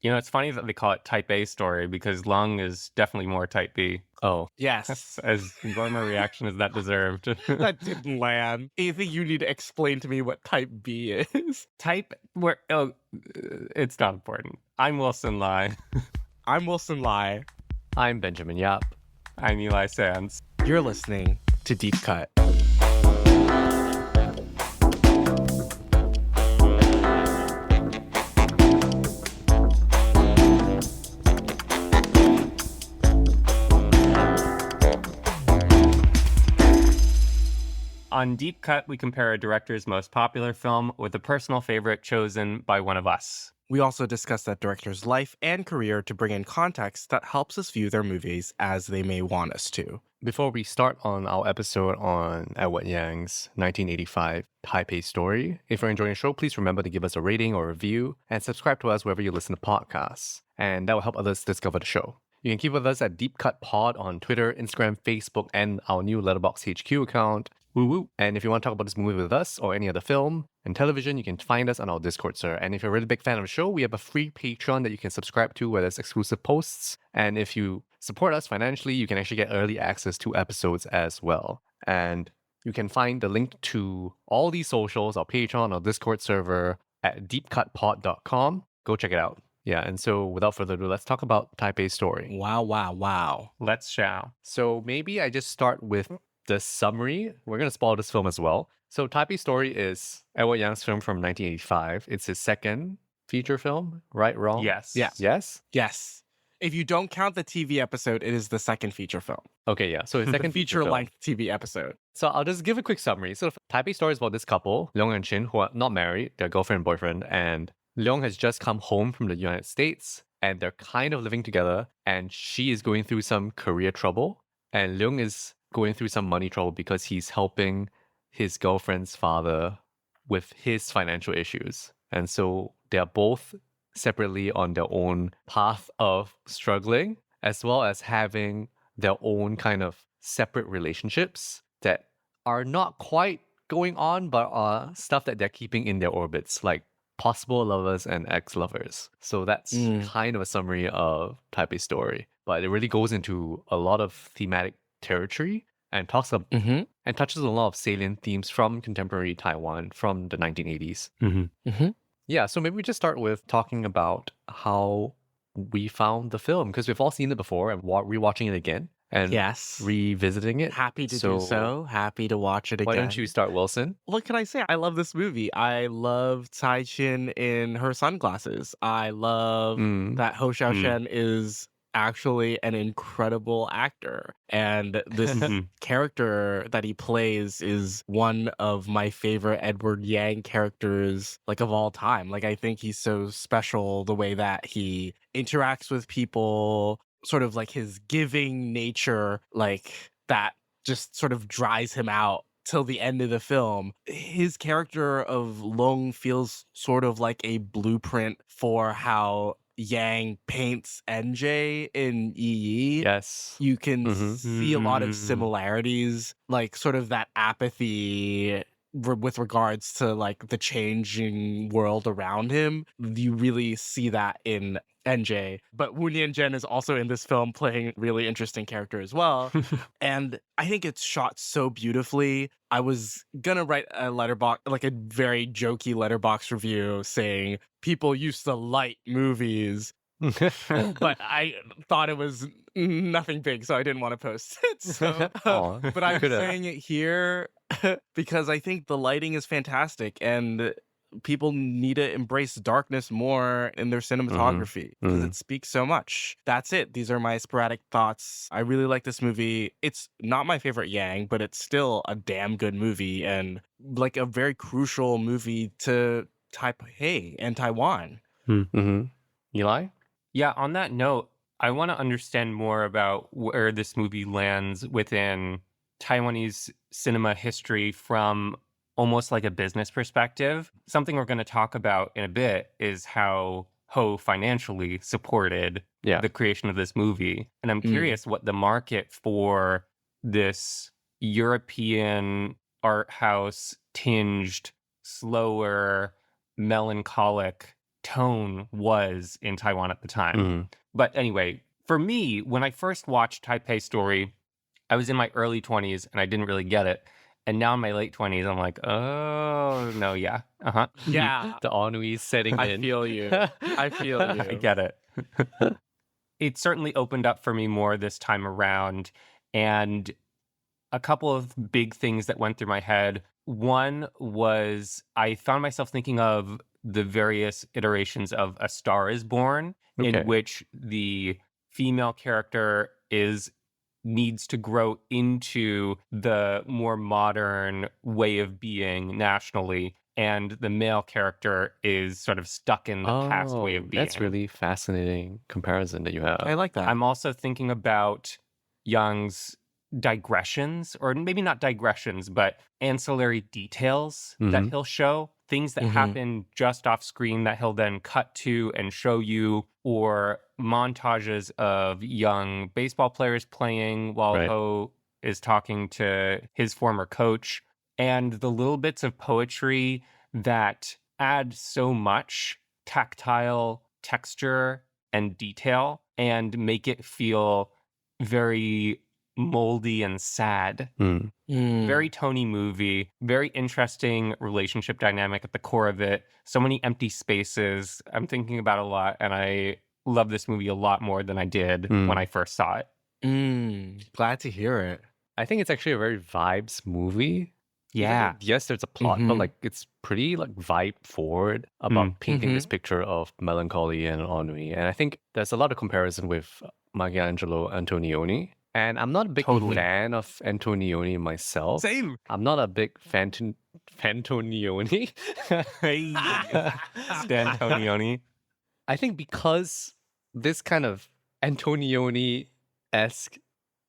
You know, it's funny that they call it Taipei Story because Lung is definitely more Type B. Oh, Yes. As warm a reaction as that deserved. That didn't land. I think you need to explain to me what type B is. It's not important. I'm Wilson Lai. I'm Wilson Lai. I'm Benjamin Yap. I'm Eli Sands. You're listening to Deep Cut. On Deep Cut, we compare a director's most popular film with a personal favorite chosen by one of us. We also discuss that director's life and career to bring in context that helps us view their movies as they may want us to. Before we start on our episode on Edward Yang's 1985 Taipei Story, if you're enjoying the show, please remember to give us a rating or review and subscribe to us wherever you listen to podcasts. And that will help others discover the show. You can keep with us at Deep Cut Pod on Twitter, Instagram, Facebook, and our new Letterboxd HQ account. Woo woo. And if you want to talk about this movie with us or any other film and television, you can find us on our Discord server. And if you're a really big fan of the show, we have a free Patreon that you can subscribe to where there's exclusive posts. And if you support us financially, you can actually get early access to episodes as well. And you can find the link to all these socials, our Patreon, our Discord server at deepcutpod.com. Go check it out. Yeah, and so without further ado, let's talk about Taipei Story. Wow. Let's shall. So maybe I just start with the summary. We're going to spoil this film as well. So Taipei Story is Edward Yang's film from 1985. It's his second feature film, right? Wrong? Yes. Yeah. Yes? Yes. If you don't count the TV episode, it is the second feature film. Okay, yeah. So his second feature film. Feature-length TV episode. So I'll just give a quick summary. So Taipei Story is about this couple, Leong and Chin, who are not married. They're girlfriend and boyfriend. And Leong has just come home from the United States and they're kind of living together. And she is going through some career trouble. And Leong is going through some money trouble because he's helping his girlfriend's father with his financial issues. And so they're both separately on their own path of struggling, as well as having their own kind of separate relationships that are not quite going on, but are stuff that they're keeping in their orbits, like possible lovers and ex-lovers. So that's kind of a summary of Taipei Story. But it really goes into a lot of thematic territory and talks about and touches on a lot of salient themes from contemporary Taiwan from the 1980s. Yeah, so maybe we just start with talking about how we found the film, because we've all seen it before and rewatching it again and revisiting it. Happy to do so. Happy to watch it again. Why don't you start, Wilson? What can I say? I love this movie. I love Tsai Chin in her sunglasses. I love that Hou Hsiao-hsien is actually an incredible actor. And this character that he plays is one of my favorite Edward Yang characters, like, of all time. Like, I think he's so special the way that he interacts with people, sort of like his giving nature, like that just sort of dries him out till the end of the film. His character of Long feels sort of like a blueprint for how Yang paints NJ in Yi. Yes. You can see a lot of similarities, like sort of that apathy with regards to like the changing world around him. You really see that in NJ. But Wu Nianzhen is also in this film playing a really interesting character as well. And I think it's shot so beautifully. I was gonna write a letterbox, like a very jokey letterbox review saying people used to light movies, but I thought it was nothing big, so I didn't want to post it. So, but I'm saying it here because I think the lighting is fantastic and people need to embrace darkness more in their cinematography because it speaks so much. That's it. These are my sporadic thoughts. I really like this movie. It's not my favorite Yang, but it's still a damn good movie and like a very crucial movie to Taipei and Taiwan. Eli? Yeah, on that note, I want to understand more about where this movie lands within Taiwanese cinema history from almost like a business perspective. Something we're going to talk about in a bit is how Ho financially supported the creation of this movie. And I'm curious what the market for this European art house tinged, slower, melancholic tone was in Taiwan at the time. Mm. But anyway, for me, when I first watched Taipei Story, I was in my early 20s and I didn't really get it. And now in my late 20s, I'm like, oh, no, yeah. Uh-huh. Yeah, The ennui setting I in. feel you. I feel you. I get it. It certainly opened up for me more this time around. And a couple of big things that went through my head. One was I found myself thinking of the various iterations of A Star is Born, Okay. in which the female character needs to grow into the more modern way of being nationally, and the male character is sort of stuck in the past way of being. That's really fascinating comparison that you have. I like that. I'm also thinking about Young's digressions, or maybe not digressions, but ancillary details that Mhm. he'll show, things that Mhm. happen just off screen that he'll then cut to and show you, or montages of young baseball players playing while Right. Ho is talking to his former coach, and the little bits of poetry that add so much tactile texture and detail and make it feel very moldy and sad. Mm. Very Tony movie, very interesting relationship dynamic at the core of it. So many empty spaces I'm thinking about a lot, and I love this movie a lot more than I did when I first saw it. Glad to hear it. I think it's actually a very vibes movie. Even Yeah. though, yes, there's a plot, but like it's pretty like vibe forward about painting this picture of melancholy and ennui. And I think there's a lot of comparison with Michelangelo Antonioni. And I'm not a big Totally. fan of Antonioni myself. Same. I'm not a big Fantonioni. Hey, Stan Tonioni. I think because this kind of Antonioni-esque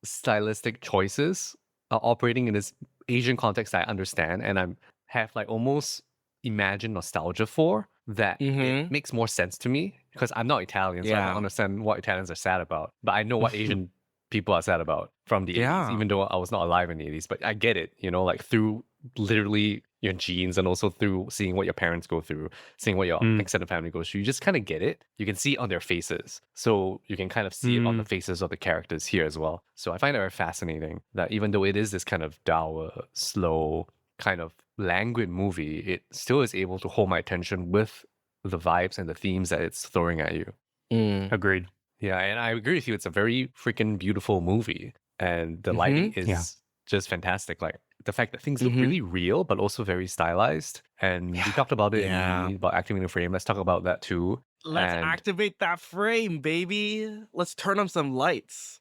stylistic choices are operating in this Asian context that I understand and I have like almost imagined nostalgia for, that it makes more sense to me because I'm not Italian, so I Yeah. don't understand what Italians are sad about. But I know what Asian people are sad about from the 80s, Yeah. even though I was not alive in the 80s. But I get it, you know, like through literally your genes and also through seeing what your parents go through, seeing what your extended family goes through. You just kind of get it. You can see it on their faces. So you can kind of see it on the faces of the characters here as well. So I find it very fascinating that even though it is this kind of dour, slow, kind of languid movie, it still is able to hold my attention with the vibes and the themes that it's throwing at you. Agreed. Yeah, and I agree with you. It's a very freaking beautiful movie. And the lighting is just fantastic. Like the fact that things look really real, but also very stylized. And we talked about it about activating the frame. Let's talk about that too. Let's And- activate that frame, baby. Let's turn on some lights.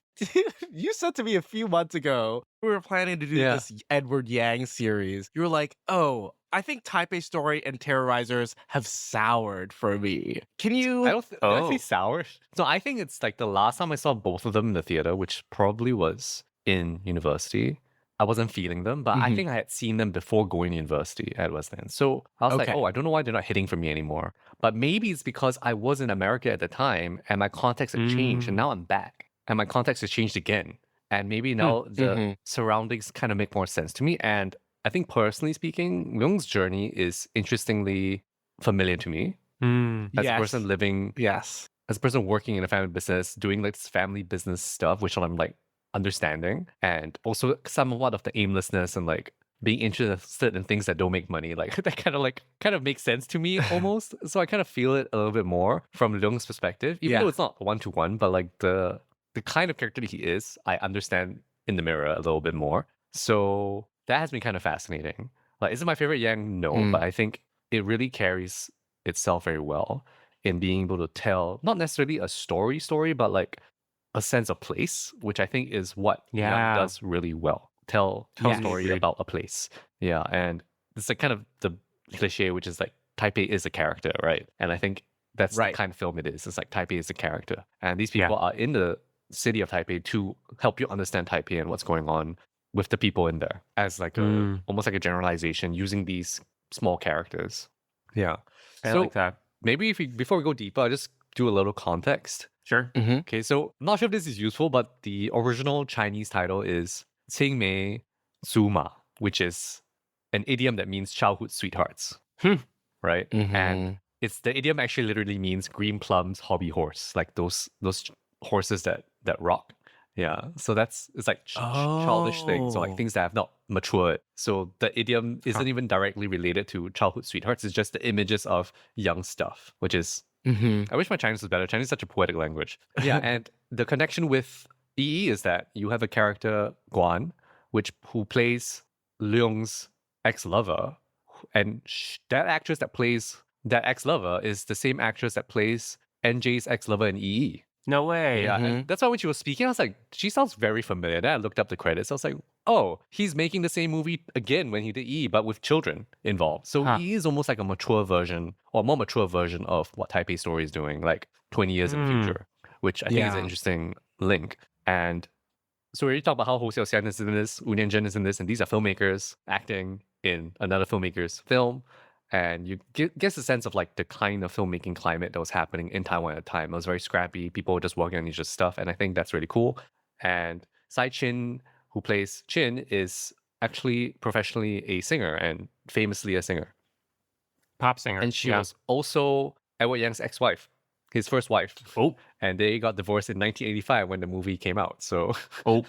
You said to me a few months ago, we were planning to do this Edward Yang series. You were like, oh, I think Taipei Story and Terrorizers have soured for me. Can you? I don't did I say sour. So I think it's like the last time I saw both of them in the theater, which probably was in university. I wasn't feeling them, but I think I had seen them before going to university at West End. So I was like, oh, I don't know why they're not hitting for me anymore. But maybe it's because I was in America at the time and my context had changed and now I'm back and my context has changed again. And maybe now the surroundings kind of make more sense to me. And I think personally speaking, Leung's journey is interestingly familiar to me. As a person living, Yes. as a person working in a family business, doing like this family business stuff, which I'm like understanding, and also somewhat of the aimlessness and like being interested in things that don't make money, like that kind of makes sense to me almost. So I kind of feel it a little bit more from Leung's perspective, even though it's not 1-to-1, but like the kind of character that he is, I understand in the mirror a little bit more. So that has been kind of fascinating. Like, is it my favorite Yang? No, but I think it really carries itself very well in being able to tell not necessarily a story, but like a sense of place, which I think is what Yang does really well. Tell a story about a place. Yeah, and it's like kind of the cliche, which is like Taipei is a character, right? And I think that's the kind of film it is. It's like Taipei is a character, and these people are in the city of Taipei to help you understand Taipei and what's going on with the people in there, as like a almost like a generalization using these small characters. Yeah, I like that. Maybe before we go deeper, I'll just do a little context. Sure. Okay, so I'm not sure if this is useful, but the original Chinese title is青梅竹马, which is an idiom that means childhood sweethearts, right? And it's the idiom actually literally means green plums hobby horse, like those horses that rock. Yeah, so it's like childish things or like Oh. things that have not matured. So the idiom Huh. isn't even directly related to childhood sweethearts. It's just the images of young stuff, which is Hmm. I wish my Chinese was better. Chinese is such a poetic language. Yeah, and the connection with Yi is that you have a character Guan, who plays Leung's ex-lover, and that actress that plays that ex-lover is the same actress that plays NJ's ex-lover in Yi. No way. Yeah, and that's why when she was speaking, I was like, she sounds very familiar. Then I looked up the credits. I was like, oh, he's making the same movie again when he did E, but with children involved. So Huh. E is almost like a mature version or more mature version of what Taipei Story is doing, like 20 years in the future, which I think is an Yeah. interesting link. And so we already talked about how Hou Hsiao-hsien is in this, Wu Nianzhen is in this, and these are filmmakers acting in another filmmaker's film. And you get a sense of like the kind of filmmaking climate that was happening in Taiwan at the time. It was very scrappy. People were just working on each other's stuff. And I think that's really cool. And Sai Chin, who plays Chin, is actually professionally a singer and famously a singer. Pop singer. And she was also Edward Yang's ex-wife, his first wife. Oh. And they got divorced in 1985 when the movie came out. So Oh.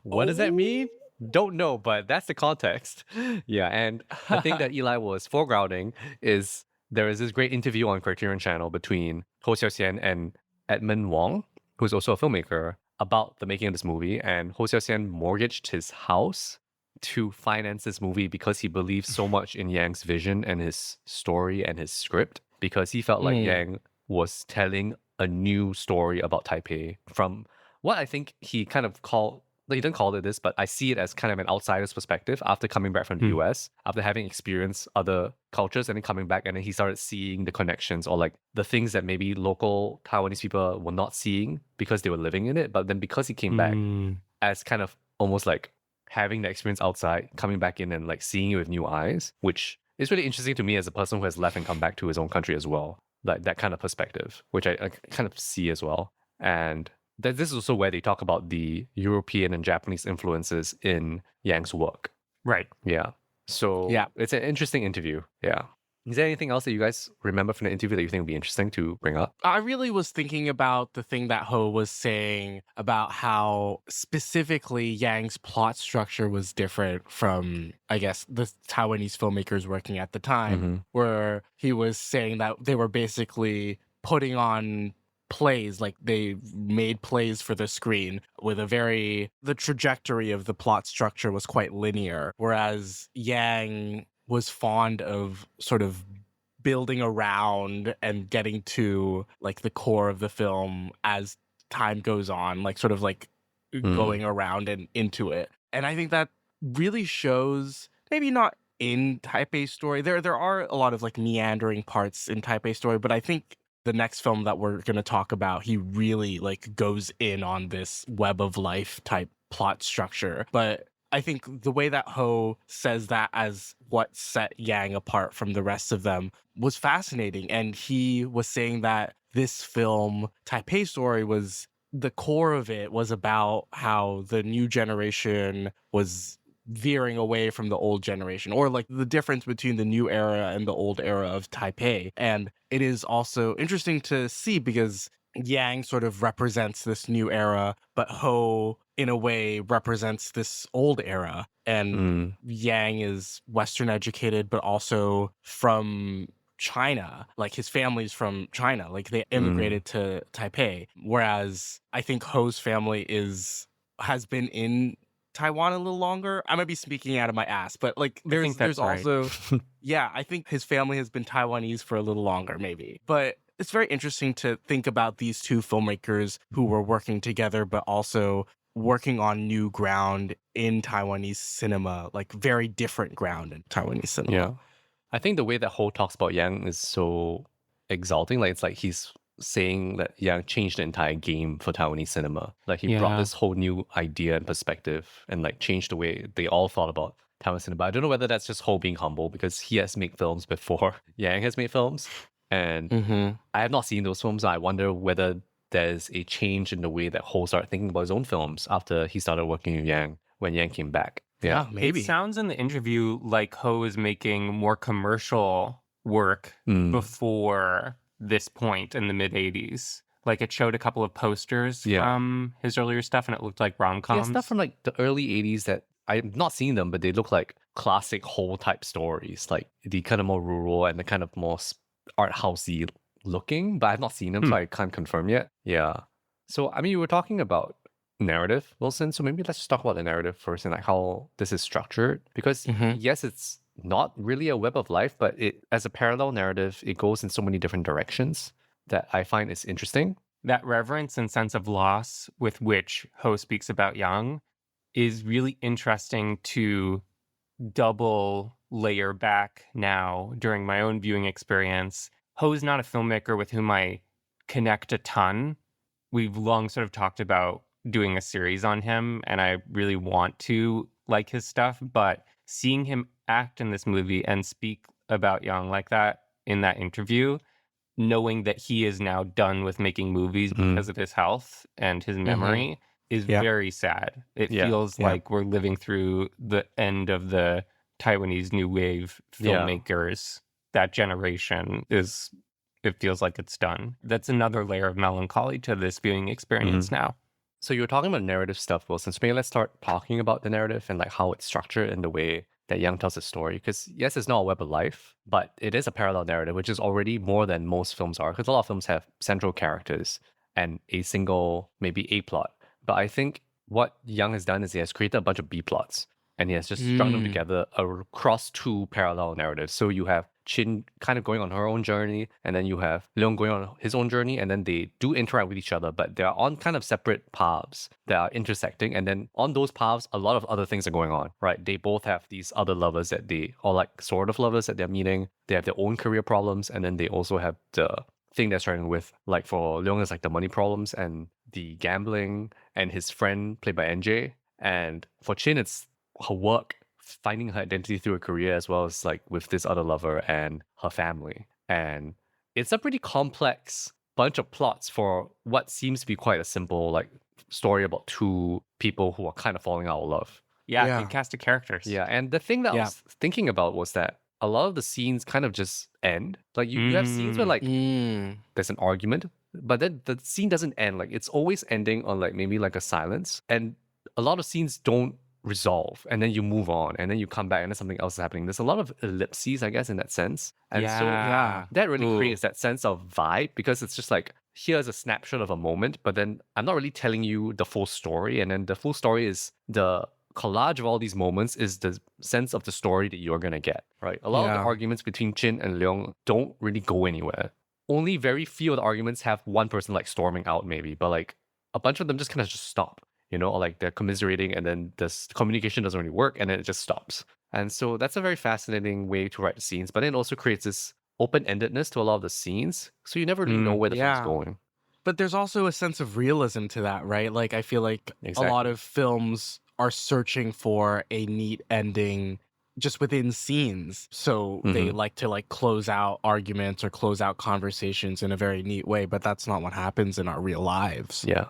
what does that mean? Don't know, but that's the context. Yeah, and the thing that Eli was foregrounding is there is this great interview on Criterion Channel between Hou Hsiao-hsien and Edmund Wong, who's also a filmmaker, about the making of this movie. And Hou Hsiao-hsien mortgaged his house to finance this movie because he believes so much in Yang's vision and his story and his script, because he felt like Yang was telling a new story about Taipei from what I think he kind of called, he didn't call it this, but I see it as kind of an outsider's perspective after coming back from the US, after having experienced other cultures and then coming back, and then he started seeing the connections or like the things that maybe local Taiwanese people were not seeing because they were living in it. But then because he came back as kind of almost like having the experience outside, coming back in and like seeing it with new eyes, which is really interesting to me as a person who has left and come back to his own country as well. Like that kind of perspective, which I kind of see as well. And this is also where they talk about the European and Japanese influences in Yang's work. Right. Yeah. So it's an interesting interview. Yeah. Is there anything else that you guys remember from the interview that you think would be interesting to bring up? I really was thinking about the thing that Ho was saying about how specifically Yang's plot structure was different from, I guess, the Taiwanese filmmakers working at the time, where he was saying that they were basically putting on plays, like they made plays for the screen with the trajectory of the plot structure was quite linear, whereas Yang was fond of sort of building around and getting to like the core of the film as time goes on, like sort of like going around and into it. And I think that really shows, maybe not in Taipei Story, there are a lot of like meandering parts in Taipei Story, but I think the next film that we're going to talk about, he really like goes in on this web of life type plot structure. But I think the way that Ho says that as what set Yang apart from the rest of them was fascinating. And he was saying that this film, Taipei Story, was the core of it was about how the new generation was veering away from the old generation, or like the difference between the new era and the old era of Taipei. And it is also interesting to see because Yang sort of represents this new era, but Ho in a way represents this old era. And Yang is Western educated, but also from China. Like his family's from China. Like they immigrated to Taipei. Whereas I think Ho's family has been in Taiwan a little longer. I might be speaking out of my ass, but like there's also yeah, I think his family has been Taiwanese for a little longer, maybe. But it's very interesting to think about these two filmmakers who were working together, but also working on new ground in Taiwanese cinema, like very different ground in Taiwanese cinema. Yeah. I think the way that Ho talks about Yang is so exalting. Like it's like he's saying that Yang changed the entire game for Taiwanese cinema. Like he brought this whole new idea and perspective and like changed the way they all thought about Taiwan cinema. I don't know whether that's just Ho being humble because he has made films before Yang has made films. And I have not seen those films. I wonder whether there's a change in the way that Ho started thinking about his own films after he started working with Yang when Yang came back. Yeah, maybe. It sounds in the interview like Ho is making more commercial work Mm. before this point in the mid 80s. Like it showed a couple of posters Yeah. from his earlier stuff and it looked like Yeah, rom-coms. stuff from like the early 80s that I've not seen them, but they look like classic whole type stories, like the kind of more rural and the kind of more art housey looking, but I've not seen them, so I can't confirm yet. Yeah. So, I mean, you were talking about narrative, Wilson, so maybe let's just talk about the narrative first and like how this is structured. Because yes, it's not really a web of life, but it as a parallel narrative, it goes in so many different directions that I find is interesting. That reverence and sense of loss with which Ho speaks about Yang is really interesting to double layer back now during my own viewing experience. Ho is not a filmmaker with whom I connect a ton. We've long sort of talked about doing a series on him, and I really want to like his stuff, but seeing him act in this movie and speak about Yang like that in that interview, knowing that he is now done with making movies because of his health and his memory is very sad. It feels like we're living through the end of the Taiwanese new wave filmmakers. That generation is, it feels like it's done. That's another layer of melancholy to this viewing experience now. So you were talking about narrative stuff, Wilson. So maybe let's start talking about the narrative and like how it's structured and the way that Yang tells a story. Because yes, it's not a web of life, but it is a parallel narrative, which is already more than most films are. Because a lot of films have central characters and a single, maybe a plot. But I think what Yang has done is he has created a bunch of B plots and he has just strung them together across two parallel narratives. So you have Chin kind of going on her own journey, and then you have Leung going on his own journey, and then they do interact with each other, but they're on kind of separate paths that are intersecting. And then on those paths, a lot of other things are going on, right? They both have these other lovers or like sort of lovers that they're meeting. They have their own career problems, and then they also have the thing they're starting with, like for Leung, is like the money problems and the gambling, and his friend played by NJ. And for Chin, it's her work, finding her identity through her career, as well as like with this other lover and her family. And it's a pretty complex bunch of plots for what seems to be quite a simple like story about two people who are kind of falling out of love. Yeah. And cast of characters. Yeah, and the thing that I was thinking about was that a lot of the scenes kind of just end. Like you have scenes where like there's an argument, but then the scene doesn't end. Like it's always ending on like maybe like a silence. And a lot of scenes don't resolve, and then you move on, and then you come back and then something else is happening. There's a lot of ellipses, I guess, in that sense. And so that really creates that sense of vibe, because it's just like, here's a snapshot of a moment, but then I'm not really telling you the full story. And then the full story is the collage of all these moments is the sense of the story that you're gonna get, right? A lot of the arguments between Chin and Leung don't really go anywhere. Only very few of the arguments have one person like storming out maybe, but like a bunch of them just kind of just stop, or like they're commiserating, and then this communication doesn't really work, and then it just stops. And so that's a very fascinating way to write the scenes, but it also creates this open-endedness to a lot of the scenes, so you never really know where the film's going. But there's also a sense of realism to that, right? Like I feel like a lot of films are searching for a neat ending just within scenes. So they like to like close out arguments or close out conversations in a very neat way, but that's not what happens in our real lives. Yeah.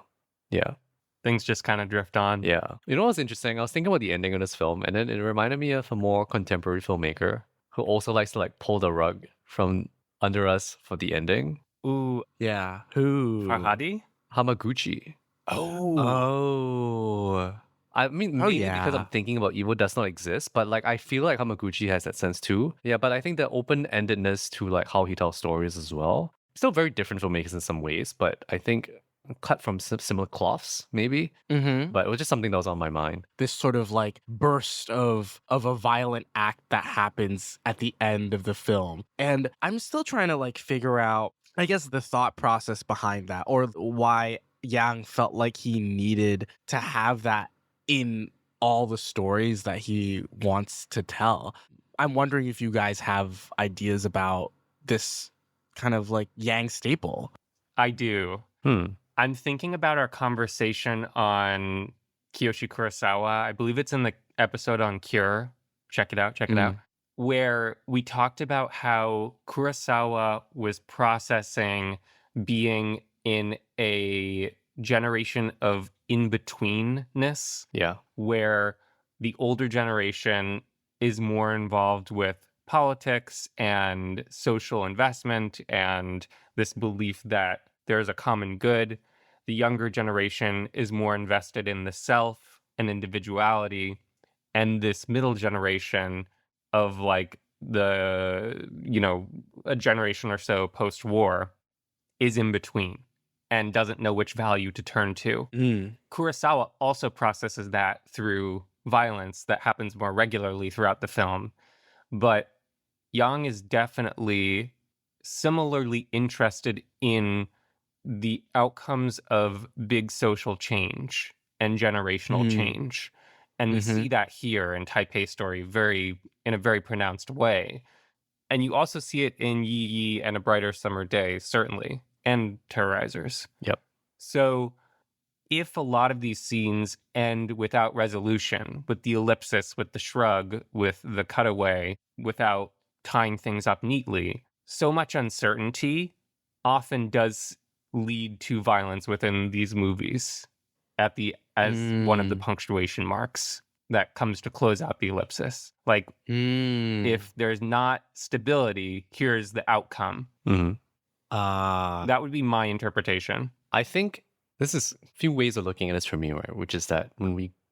Things just kind of drift on. Yeah. You know what's interesting? I was thinking about the ending of this film, and then it reminded me of a more contemporary filmmaker who also likes to like pull the rug from under us for the ending. Ooh. Yeah. Who? Farhadi? Hamaguchi. Oh. I mean, maybe because I'm thinking about evil does not exist, but like I feel like Hamaguchi has that sense too. Yeah, but I think the open-endedness to like how he tells stories as well. Still very different filmmakers in some ways, but I think cut from similar cloths, maybe. But it was just something that was on my mind. This sort of like burst of a violent act that happens at the end of the film. And I'm still trying to like figure out, I guess, the thought process behind that, or why Yang felt like he needed to have that in all the stories that he wants to tell. I'm wondering if you guys have ideas about this kind of like Yang staple. I do. I'm thinking about our conversation on Kiyoshi Kurosawa. I believe it's in the episode on Cure. Check it out. Where we talked about how Kurosawa was processing being in a generation of in-betweenness. Yeah. Where the older generation is more involved with politics and social investment and this belief that there's a common good. The younger generation is more invested in the self and individuality. And this middle generation of like a generation or so post-war is in between and doesn't know which value to turn to. Kurosawa also processes that through violence that happens more regularly throughout the film. But Yang is definitely similarly interested in the outcomes of big social change and generational change. And we see that here in Taipei Story in a very pronounced way. And you also see it in Yi Yi and A Brighter Summer Day, certainly, and Terrorizers. Yep. So if a lot of these scenes end without resolution, with the ellipsis, with the shrug, with the cutaway, without tying things up neatly, so much uncertainty often does lead to violence within these movies as one of the punctuation marks that comes to close out the ellipsis. Like, if there's not stability, here's the outcome. That would be my interpretation. I think this is a few ways of looking at this for me, right? Which is that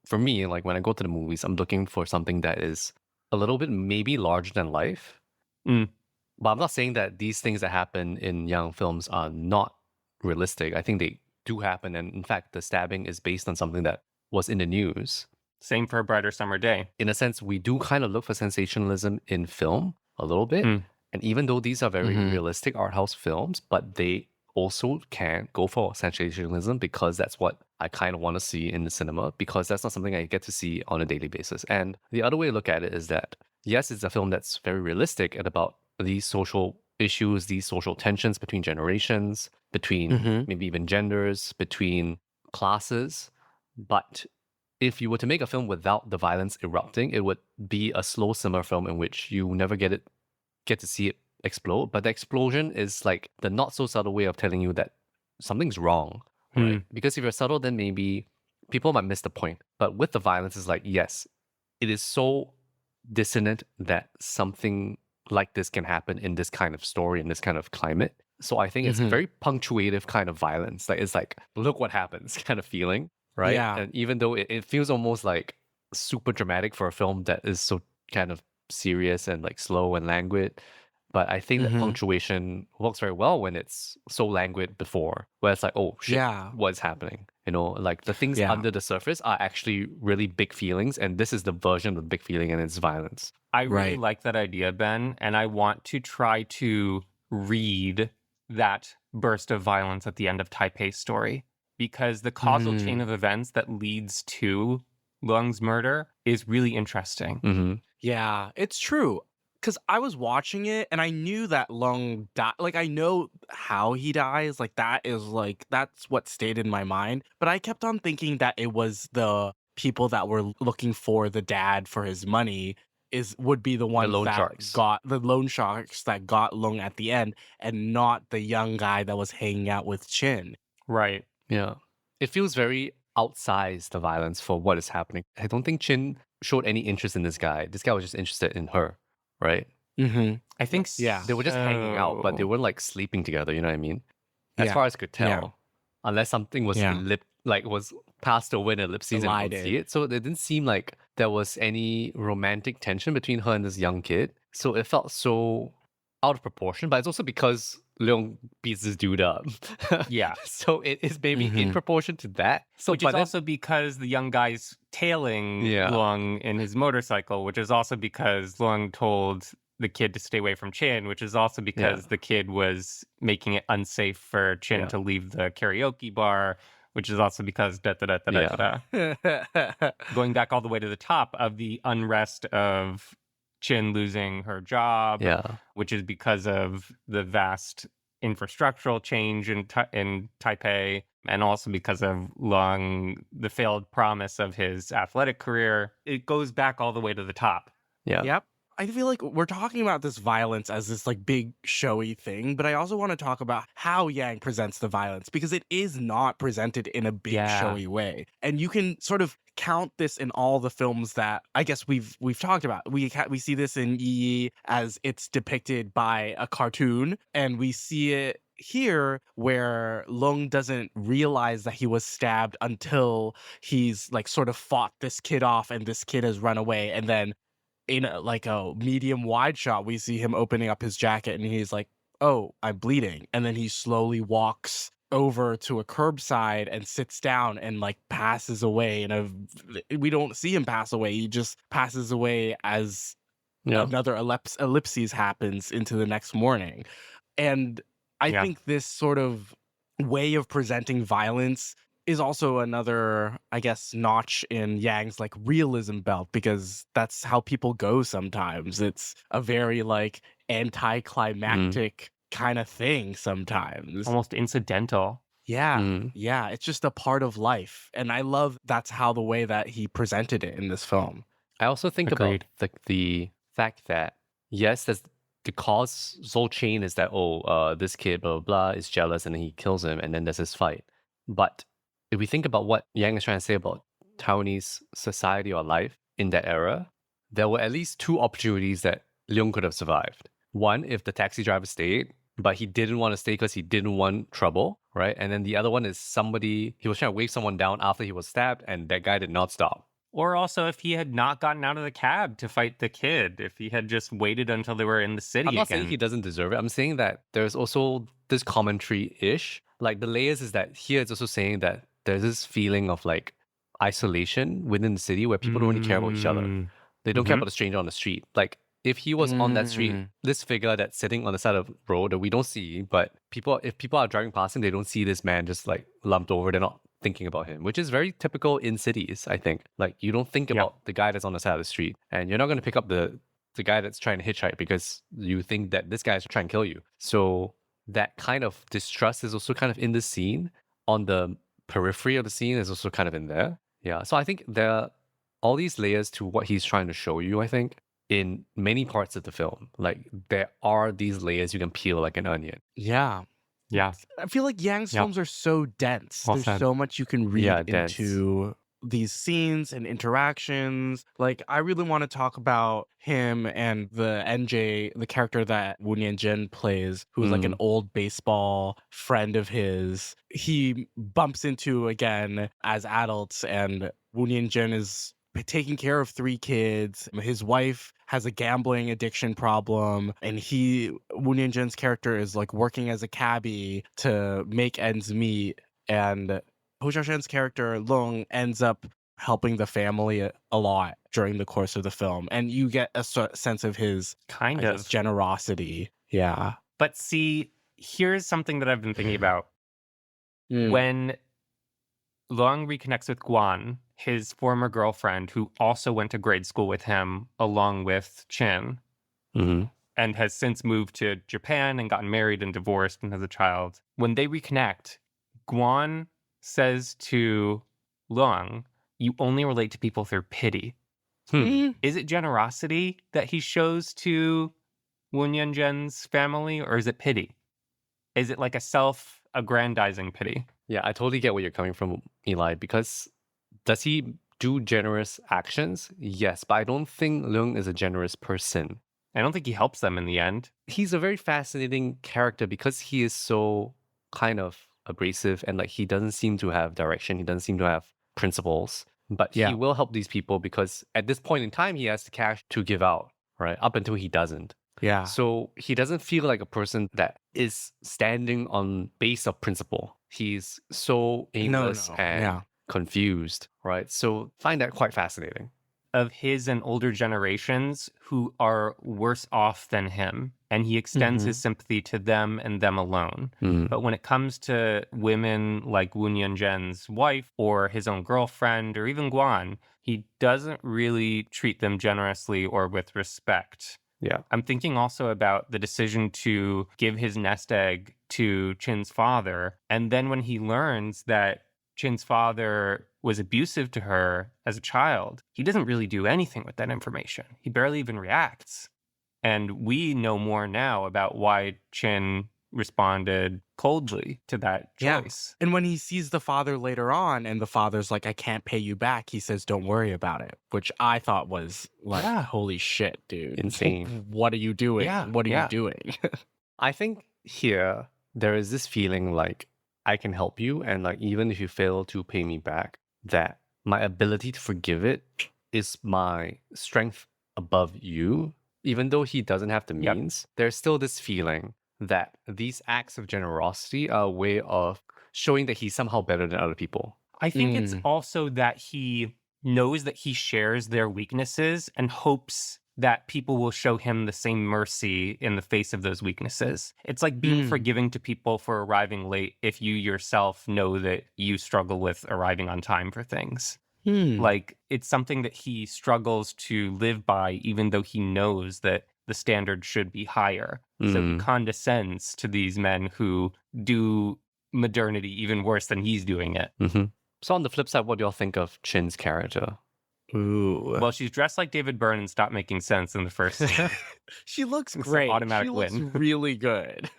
for me, like when I go to the movies, I'm looking for something that is a little bit maybe larger than life. But I'm not saying that these things that happen in young films are not realistic. I think they do happen. And in fact, the stabbing is based on something that was in the news. Same for A Brighter Summer Day. In a sense, we do kind of look for sensationalism in film a little bit. And even though these are very realistic art house films, but they also can go for sensationalism because that's what I kind of want to see in the cinema, because that's not something I get to see on a daily basis. And the other way to look at it is that, yes, it's a film that's very realistic and about these social issues, these social tensions between generations, between maybe even genders, between classes. But if you were to make a film without the violence erupting, it would be a slow simmer film in which you never get to see it explode. But the explosion is like the not so subtle way of telling you that something's wrong, right? Because if you're subtle, then maybe people might miss the point. But with the violence, it's like, yes, it is so dissonant that something like this can happen in this kind of story, in this kind of climate. So I think it's very punctuative kind of violence. Like, it's like, look what happens kind of feeling, right? Yeah. And even though it feels almost like super dramatic for a film that is so kind of serious and like slow and languid, but I think that punctuation works very well when it's so languid before, where it's like, oh shit, what's happening? You know, like the things under the surface are actually really big feelings, and this is the version of the big feeling, and it's violence. I really like that idea, Ben, and I want to try to read that burst of violence at the end of Taipei Story, because the causal chain of events that leads to Lung's murder is really interesting. Yeah, it's true. Because I was watching it and I knew that Lung died. Like, I know how he dies. Like, that's what stayed in my mind. But I kept on thinking that it was the people that were looking for the dad for his money would be the ones got the loan sharks that got Lung at the end, and not the young guy that was hanging out with Chin. Right. Yeah. It feels very outsized, the violence for what is happening. I don't think Chin showed any interest in this guy. This guy was just interested in her, right? I think they were just hanging out, but they weren't like sleeping together, you know what I mean? As far as I could tell. Unless something was was passed over in a lip scene and we don't see it. So it didn't seem like there was any romantic tension between her and this young kid. So it felt so out of proportion, but it's also because Leung beats this dude up. Yeah. So it is maybe in proportion to that. So, which is also because the young guy's tailing Leung in his motorcycle, which is also because Leung told the kid to stay away from Chin, which is also because the kid was making it unsafe for Chin to leave the karaoke bar, which is also because going back all the way to the top of the unrest of Chin losing her job, which is because of the vast infrastructural change in Taipei, and also because of the failed promise of his athletic career. It goes back all the way to the top. Yep. I feel like we're talking about this violence as this like big showy thing, but I also want to talk about how Yang presents the violence because it is not presented in a big Yeah. showy way. And you can sort of count this in all the films that I guess we've talked about. We see this in Yi as it's depicted by a cartoon, and we see it here where Long doesn't realize that he was stabbed until he's like sort of fought this kid off and this kid has run away, and then in a medium wide shot, we see him opening up his jacket and he's like, "Oh, I'm bleeding." And then he slowly walks over to a curbside and sits down and like passes away. We don't see him pass away. He just passes away as Yeah. another ellipses happens into the next morning. And I Yeah. think this sort of way of presenting violence is also another, I guess, notch in Yang's like realism belt, because that's how people go sometimes. It's a very like anticlimactic kind of thing sometimes. Almost incidental. Yeah. Mm. Yeah. It's just a part of life. And I love that's how the way that he presented it in this film. I also think Agreed. about the fact that, yes, there's the cause whole chain is that, this kid, blah, blah, blah, is jealous and then he kills him and then there's this fight. But if we think about what Yang is trying to say about Taiwanese society or life in that era, there were at least two opportunities that Leung could have survived. One, if the taxi driver stayed, but he didn't want to stay because he didn't want trouble, right? And then the other one is he was trying to wave someone down after he was stabbed and that guy did not stop. Or also if he had not gotten out of the cab to fight the kid, if he had just waited until they were in the city I'm not again. saying he doesn't deserve it. I'm saying that there's also this commentary-ish. Like the layers is that here it's also saying that there's this feeling of like isolation within the city where people don't really care about each other. They don't care Mhm. about a stranger on the street. Like if he was on that street, this figure that's sitting on the side of the road that we don't see, but if people are driving past him, they don't see this man just like lumped over. They're not thinking about him, which is very typical in cities, I think. Like you don't think Yep. about the guy that's on the side of the street, and you're not going to pick up the guy that's trying to hitchhike because you think that this guy's trying to kill you. So that kind of distrust is also kind of in the scene. On the periphery of the scene is also kind of in there. Yeah. So I think there are all these layers to what he's trying to show you, I think, in many parts of the film. Like there are these layers you can peel like an onion. Yeah. Yeah. I feel like Yang's Yep. films are so dense. Well There's said. so much you can read Yeah, dense. into these scenes and interactions. Like, I really want to talk about him and the NJ, the character that Wu Nianzhen plays, who's like an old baseball friend of his. He bumps into again as adults, and Wu Nianzhen is taking care of 3 kids. His wife has a gambling addiction problem, and Wu Nianzhen's character is like working as a cabbie to make ends meet, and Hou Hsiao-hsien's character Long ends up helping the family a lot during the course of the film, and you get a sense of his Kind I of. guess, generosity. Yeah. But see, here's something that I've been thinking about. Mm. When Luang reconnects with Guan, his former girlfriend, who also went to grade school with him along with Chin, and has since moved to Japan and gotten married and divorced and has a child. When they reconnect, Guan says to Luang, "You only relate to people through pity." Mm. Is it generosity that he shows to Wu Nianzhen's family, or is it pity? Is it like a self-aggrandizing pity? Yeah, I totally get where you're coming from, Eli, because does he do generous actions? Yes, but I don't think Leung is a generous person. I don't think he helps them in the end. He's a very fascinating character because he is so kind of abrasive and like he doesn't seem to have direction. He doesn't seem to have principles, but Yeah. he will help these people because at this point in time, he has the cash to give out, right? Up until he doesn't. Yeah. So he doesn't feel like a person that is standing on base of principle. He's so aimless and Yeah. confused, right? So find that quite fascinating. Of his and older generations who are worse off than him, and he extends his sympathy to them and them alone. But when it comes to women like Wu Nianzhen's wife or his own girlfriend or even Guan, he doesn't really treat them generously or with respect. Yeah. I'm thinking also about the decision to give his nest egg to Chin's father. And then when he learns that Chin's father was abusive to her as a child, he doesn't really do anything with that information. He barely even reacts. And we know more now about why Chin responded coldly to that Yeah. choice. And when he sees the father later on and the father's like, I can't pay you back, he says, don't worry about it, which I thought was like, Yeah. holy shit, dude. Insane. What are you doing? Yeah, What are yeah. you doing? I think here there is this feeling like I can help you, and like even if you fail to pay me back, that my ability to forgive it is my strength above you. Even though he doesn't have the Yep. means, there's still this feeling that these acts of generosity are a way of showing that he's somehow better than other people. I think it's also that he knows that he shares their weaknesses and hopes that people will show him the same mercy in the face of those weaknesses. It's like being forgiving to people for arriving late if you yourself know that you struggle with arriving on time for things. Like, it's something that he struggles to live by, even though he knows that the standard should be higher. So he condescends to these men who do modernity even worse than he's doing it. So on the flip side, what do y'all think of Chin's character? Ooh. Well, she's dressed like David Byrne and stopped making sense in the first scene. She looks It's an great. automatic She looks win. really good.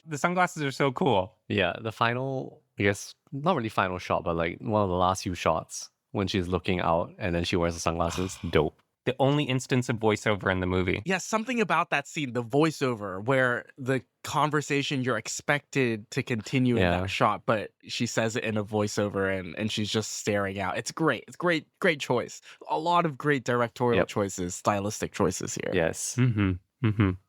The sunglasses are so cool. Yeah, the final, I guess, not really final shot, but like one of the last few shots when she's looking out and then she wears the sunglasses. Dope. The only instance of voiceover in the movie. Yeah, something about that scene, the voiceover, where the conversation you're expected to continue in Yeah. that shot, but she says it in a voiceover and she's just staring out. It's great. It's great choice. A lot of great directorial choices, stylistic choices here. Yes.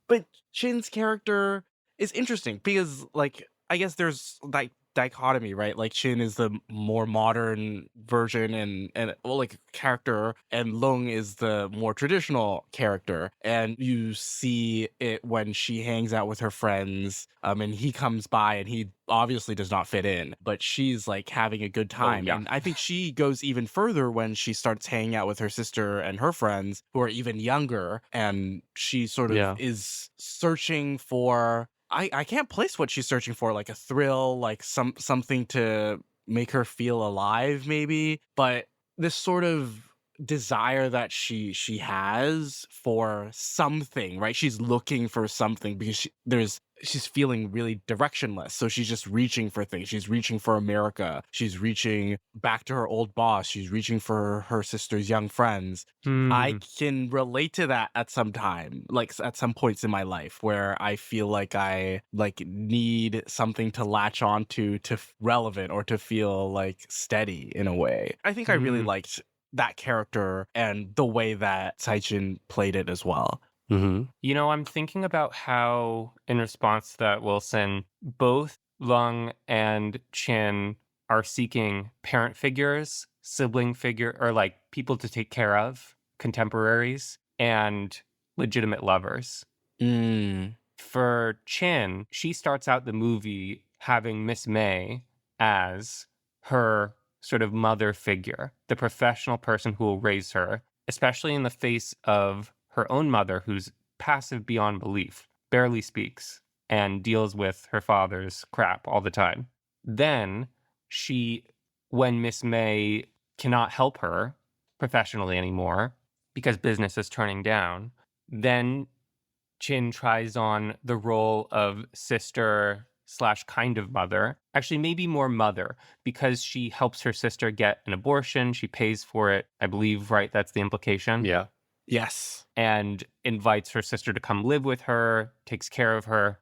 But Chin's character is interesting because, like, I guess there's like dichotomy, right? Like Chin is the more modern version and well, like character, and Lung is the more traditional character. And you see it when she hangs out with her friends, and he comes by and he obviously does not fit in, but she's like having a good time. yeah. And I think she goes even further when she starts hanging out with her sister and her friends who are even younger, and she sort of is searching for, I can't place what she's searching for, like a thrill, like something to make her feel alive, maybe. But this sort of desire that she has for something, right? She's looking for something because she's feeling really directionless. So she's just reaching for things. She's reaching for America. She's reaching back to her old boss. She's reaching for her sister's young friends. I can relate to that at some time, like at some points in my life where I feel like I like need something to latch on to relevant or to feel like steady in a way. I think I really liked that character and the way that Saichin played it as well. You know, I'm thinking about how, in response to that, Wilson, both Lung and Chin are seeking parent figures, sibling figure, or like people to take care of, contemporaries, and legitimate lovers. For Chin, she starts out the movie having Miss May as her sort of mother figure, the professional person who will raise her, especially in the face of her own mother, who's passive beyond belief, barely speaks, and deals with her father's crap all the time. Then when Miss May cannot help her professionally anymore because business is turning down, then Chin tries on the role of sister / kind of mother, actually maybe more mother, because she helps her sister get an abortion. She pays for it, I believe, right? That's the implication. Yeah. Yes. And invites her sister to come live with her, takes care of her,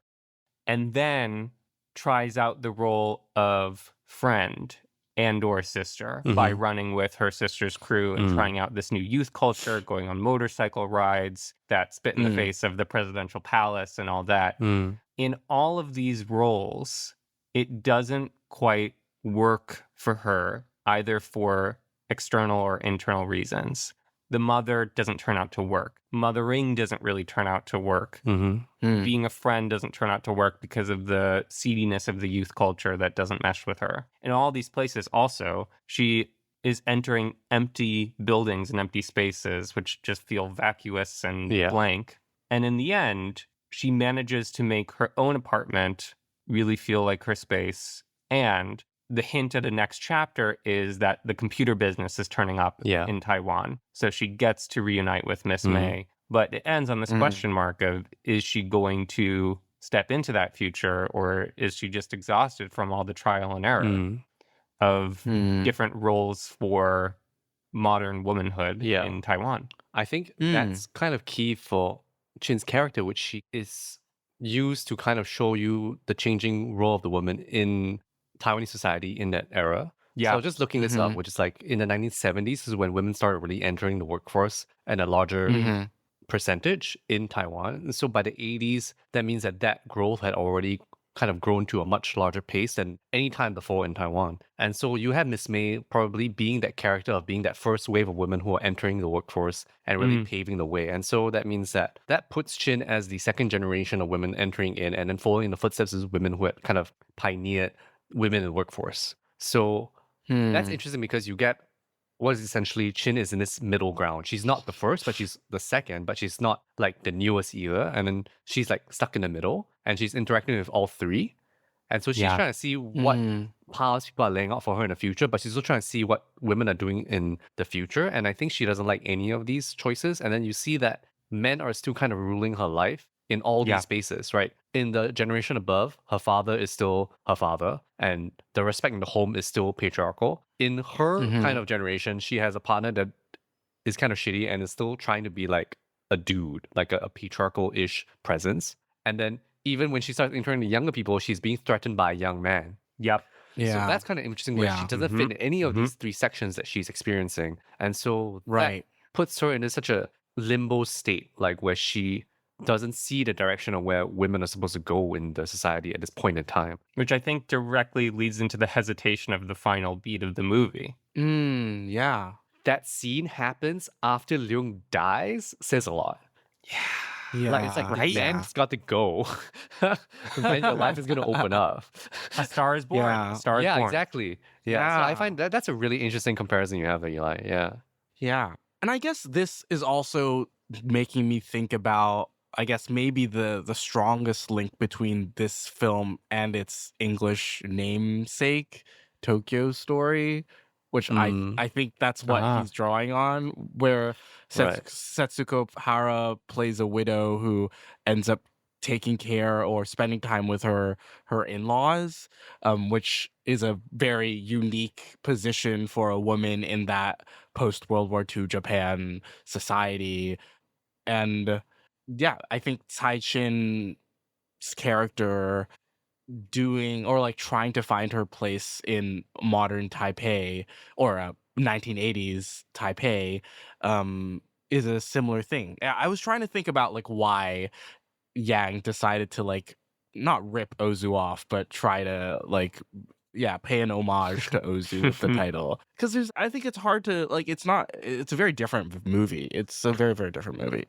and then tries out the role of friend and or sister by running with her sister's crew and trying out this new youth culture, going on motorcycle rides that spit in the face of the presidential palace and all that. In all of these roles, it doesn't quite work for her, either for external or internal reasons. The mother doesn't turn out to work. Mothering doesn't really turn out to work. Being a friend doesn't turn out to work because of the seediness of the youth culture that doesn't mesh with her. In all these places also, she is entering empty buildings and empty spaces, which just feel vacuous and blank. And in the end, she manages to make her own apartment really feel like her space. And the hint of the next chapter is that the computer business is turning up Yeah. in Taiwan. So she gets to reunite with Miss May. But it ends on this question mark of, is she going to step into that future, or is she just exhausted from all the trial and error of different roles for modern womanhood Yeah. in Taiwan? I think that's kind of key for Chin's character, which she is used to kind of show you the changing role of the woman in Taiwanese society in that era. So I was just looking this up, which is like in the 1970s is when women started really entering the workforce and a larger percentage in Taiwan. And so by the 80s, that means that that growth had already kind of grown to a much larger pace than any time before in Taiwan. And so you have Miss May probably being that character of being that first wave of women who are entering the workforce and really paving the way. And so that means that that puts Chin as the second generation of women entering in and then following in the footsteps of women who had kind of pioneered women in the workforce. So that's interesting because you get what is essentially Chin is in this middle ground. She's not the first, but she's the second, but she's not like the newest either. And then she's like stuck in the middle and she's interacting with all three. And so she's trying to see what paths people are laying out for her in the future, but she's also trying to see what women are doing in the future. And I think she doesn't like any of these choices. And then you see that men are still kind of ruling her life in all these spaces, right? In the generation above, her father is still her father, and the respect in the home is still patriarchal. In her kind of generation, she has a partner that is kind of shitty and is still trying to be like a dude, like a patriarchal-ish presence. And then even when she starts interacting with younger people, she's being threatened by a young man. Yep. So that's kind of interesting where she doesn't fit in any of these three sections that she's experiencing. And so that puts her into such a limbo state, like where she doesn't see the direction of where women are supposed to go in the society at this point in time. Which I think directly leads into the hesitation of the final beat of the movie. Yeah. That scene happens after Leung dies, says a lot. Yeah. Like, it's like, the man's got to go. Then your life is going to open up. A Star is Born. Yeah. A Star is Yeah, Born. exactly. Yeah. So I find that's a really interesting comparison you have there, Eli. Yeah. Yeah. And I guess this is also making me think about, I guess, maybe the strongest link between this film and its English namesake, Tokyo Story, which I think that's what he's drawing on, where Setsuko Hara plays a widow who ends up taking care or spending time with her in-laws, which is a very unique position for a woman in that post-World War II Japan society. And yeah, I think Tsai Chin's character doing or like trying to find her place in modern Taipei or 1980s Taipei is a similar thing. I was trying to think about like why Yang decided to like not rip Ozu off, but try to like pay an homage to Ozu with the title. Because I think it's hard to like it's a very different movie. It's a very, very different movie.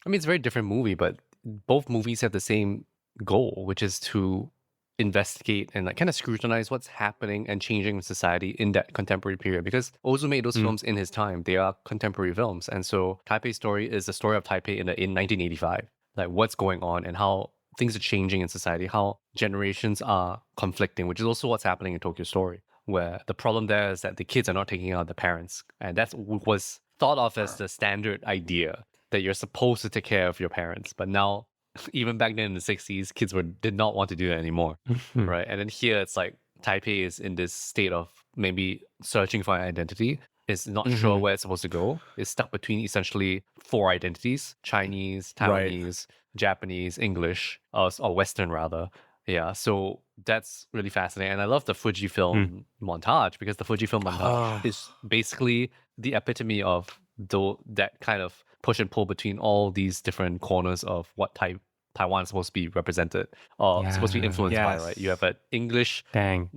I mean, it's a very different movie, but both movies have the same goal, which is to investigate and like kind of scrutinize what's happening and changing in society in that contemporary period. Because Ozu made those films in his time; they are contemporary films, and so Taipei Story is the story of Taipei in 1985, like what's going on and how things are changing in society, how generations are conflicting, which is also what's happening in Tokyo Story, where the problem there is that the kids are not taking out the parents, and that was thought of as the standard idea that you're supposed to take care of your parents, but now. Even back then in the 60s, kids did not want to do that anymore, right? And then here it's like Taipei is in this state of maybe searching for an identity, is not sure where it's supposed to go, is stuck between essentially four identities: Chinese, Taiwanese, Japanese, English, or Western rather. Yeah, so that's really fascinating. And I love the Fujifilm montage because the Fujifilm montage is basically the epitome of that kind of push and pull between all these different corners of what Taiwan is supposed to be represented or supposed to be influenced by, right? You have an English you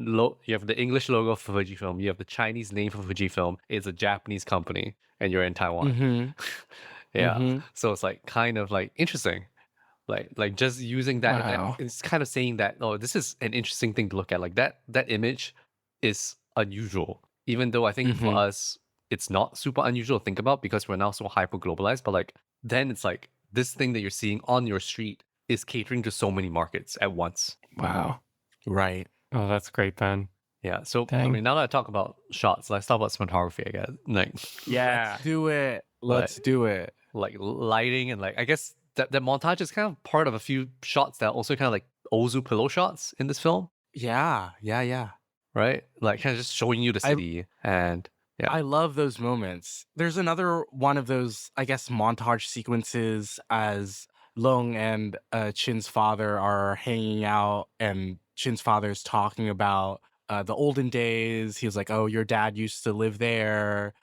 have the English logo for Fujifilm, you have the Chinese name for Fujifilm, it's a Japanese company, and you're in Taiwan. So it's like kind of like interesting. Like just using that, and it's kind of saying that, oh, this is an interesting thing to look at. Like that image is unusual, even though I think for us it's not super unusual to think about because we're now so hyper globalized. But like then it's like this thing that you're seeing on your street is catering to so many markets at once. Wow. Right. Oh, that's great, Ben. Yeah. So I Dang. mean, now that I talk about shots, let's talk about cinematography again. Like, Yeah. Let's do it. Let's do it. like lighting and like I guess that montage is kind of part of a few shots that are also kind of like Ozu pillow shots in this film, Yeah, yeah, yeah. right? Like kind of just showing you the I city and yeah. I love those moments. There's another one of those, I guess, montage sequences as Long and Chin's father are hanging out, and Chin's father's talking about the olden days. He was like, "Oh, your dad used to live there.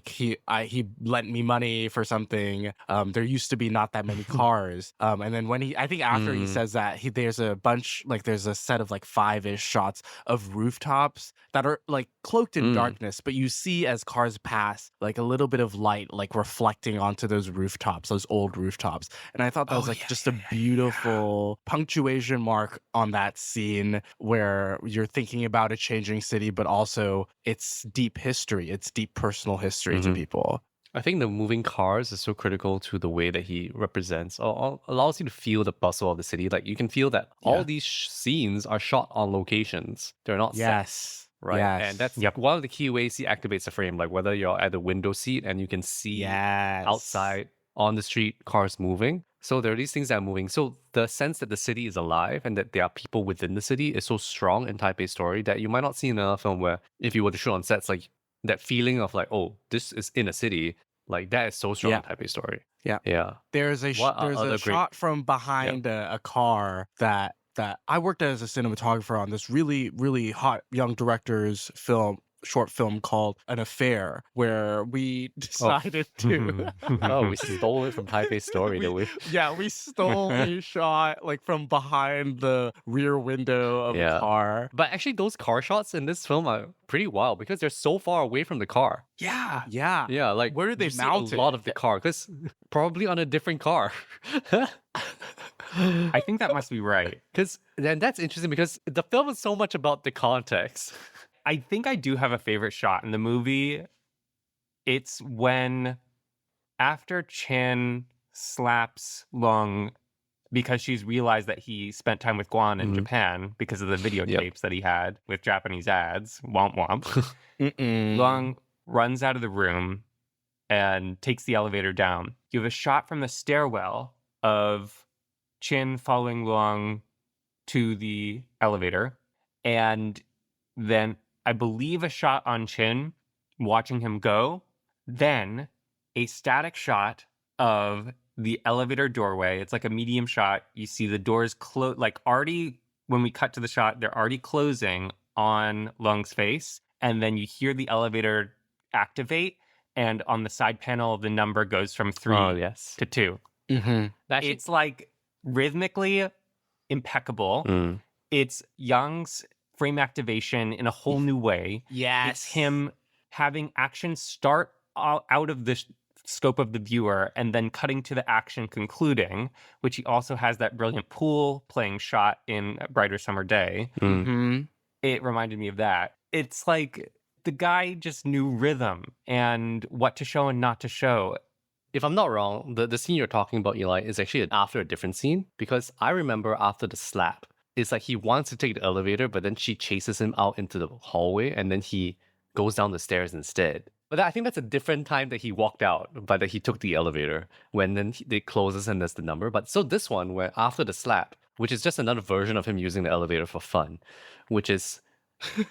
He lent me money for something. There used to be not that many cars. And then I think after he Mm, says that, there's a bunch, like there's a set of like 5-ish shots of rooftops that are like cloaked in mm, darkness, but you see as cars pass, like a little bit of light, like reflecting onto those rooftops, those old rooftops. And I thought that was Oh, like yeah, just yeah, a yeah, yeah. beautiful punctuation mark on that scene where you're thinking about a changing city, but also it's deep history, it's deep personal history to mhm. people. I think the moving cars is so critical to the way that he represents or allows you to feel the bustle of the city. Like you can feel that all Yeah. these scenes are shot on locations. They're not sets, Yes. right? And Yes. that's Yep. one of the key ways he activates the frame. Like whether you're at the window seat and you can see Yes. outside on the street cars moving. So there are these things that are moving. So the sense that the city is alive and that there are people within the city is so strong in Taipei Story that you might not see in another film where if you were to shoot on sets, like that feeling of like, oh, this is in a city, like that is so strong Yeah. in Taipei Story. Yeah. Yeah. There's What are a other great? shot from Yeah. behind a car that I worked as a cinematographer on this really hot young director's short film called An Affair, where we Oh, decided to oh, we stole it from Taipei Story, did we we? we stole a shot like from behind the rear window of a Yeah. car. But actually, those car shots in this film are pretty wild because they're so far away from the car. Yeah. Yeah. Yeah, like Where did they you see a mount it? lot of the car because probably on a different car. I think that must be right. Because then that's interesting because the film is so much about the context. I think I do have a favorite shot in the movie. It's when after Chin slaps Long because she's realized that he spent time with Guan in Mhm. Japan because of the Yep. videotapes that he had with Japanese ads. Womp womp. Mm-mm. Long runs out of the room and takes the elevator down. You have a shot from the stairwell of Chin following Long to the elevator, and then I believe a shot on Chin watching him go, then a static shot of the elevator doorway. It's like a medium shot. You see the doors close, like already when we cut to the shot, they're already closing on Lung's face. And then you hear the elevator activate. And on the side panel, the number goes from 3 Oh, yes. to 2. Mm-hmm. Actually, It's like rhythmically impeccable. Mm. It's Young's frame activation in a whole new way. Yes. It's him having action start out of the scope of the viewer and then cutting to the action concluding, which he also has that brilliant pool playing shot in A Brighter Summer Day. Mm. Mm-hmm. It reminded me of that. It's like the guy just knew rhythm and what to show and not to show. If I'm not wrong, the scene you're talking about, Eli, is actually after a different scene because I remember after the slap, it's like he wants to take the elevator, but then she chases him out into the hallway and then he goes down the stairs instead. But I think that's a different time that he walked out, but that he took the elevator when then it closes and there's the number. But so this one, where after the slap, which is just another version of him using the elevator for fun, which is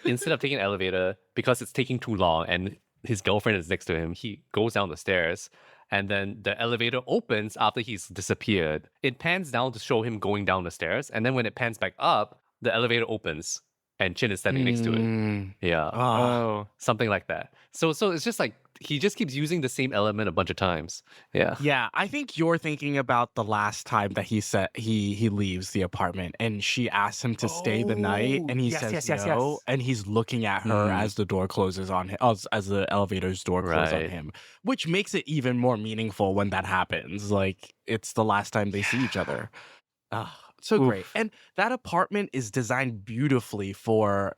instead of taking an elevator, because it's taking too long and his girlfriend is next to him, he goes down the stairs and then the elevator opens after he's disappeared. It pans down to show him going down the stairs, and then when it pans back up, the elevator opens and Chin is standing next to it. Mm. Yeah. Ah. Oh, Something like that. So it's just like he just keeps using the same element a bunch of times. Yeah. Yeah, I think you're thinking about the last time that he said he leaves the apartment and she asks him to stay the night Oh, and he yes, says yes, yes, no yes. and he's looking at her Mm. as the door closes on him as the elevator's door closes on Right. him, which makes it even more meaningful when that happens. Like it's the last time they see each other. Ah, so great. Oof. And that apartment is designed beautifully for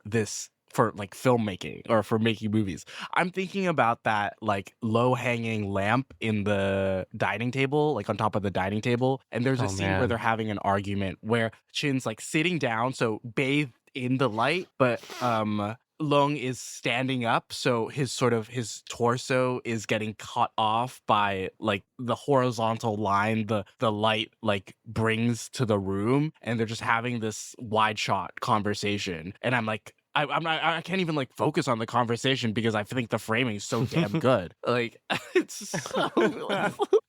like filmmaking or for making movies. I'm thinking about that like low hanging lamp in the dining table, like on top of the dining table. And there's a Oh, scene where man. they're having an argument where Chin's like sitting down, so bathed in the light, but Long is standing up, so his torso is getting cut off by like the horizontal line the light like brings to the room, and they're just having this wide shot conversation. And I'm like, I can't even like focus on the conversation because I think the framing is so damn good. Like it's so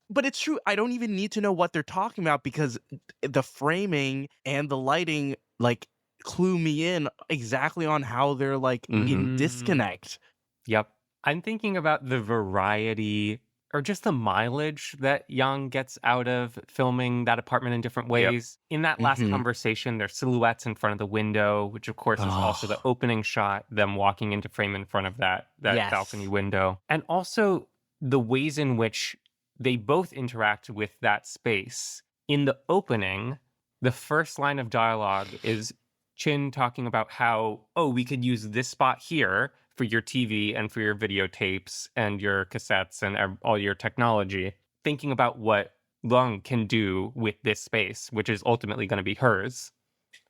but it's true. I don't even need to know what they're talking about because the framing and the lighting like clue me in exactly on how they're like in disconnect. Yep. I'm thinking about the variety or just the mileage that Young gets out of filming that apartment in different ways. In that last conversation, there's silhouettes in front of the window, which of course is also the opening shot, them walking into frame in front of that Yes. balcony window. And also the ways in which they both interact with that space. In the opening, the first line of dialogue is Chin talking about how, oh, we could use this spot here for your TV and for your videotapes and your cassettes and all your technology, thinking about what Lung can do with this space, which is ultimately going to be hers.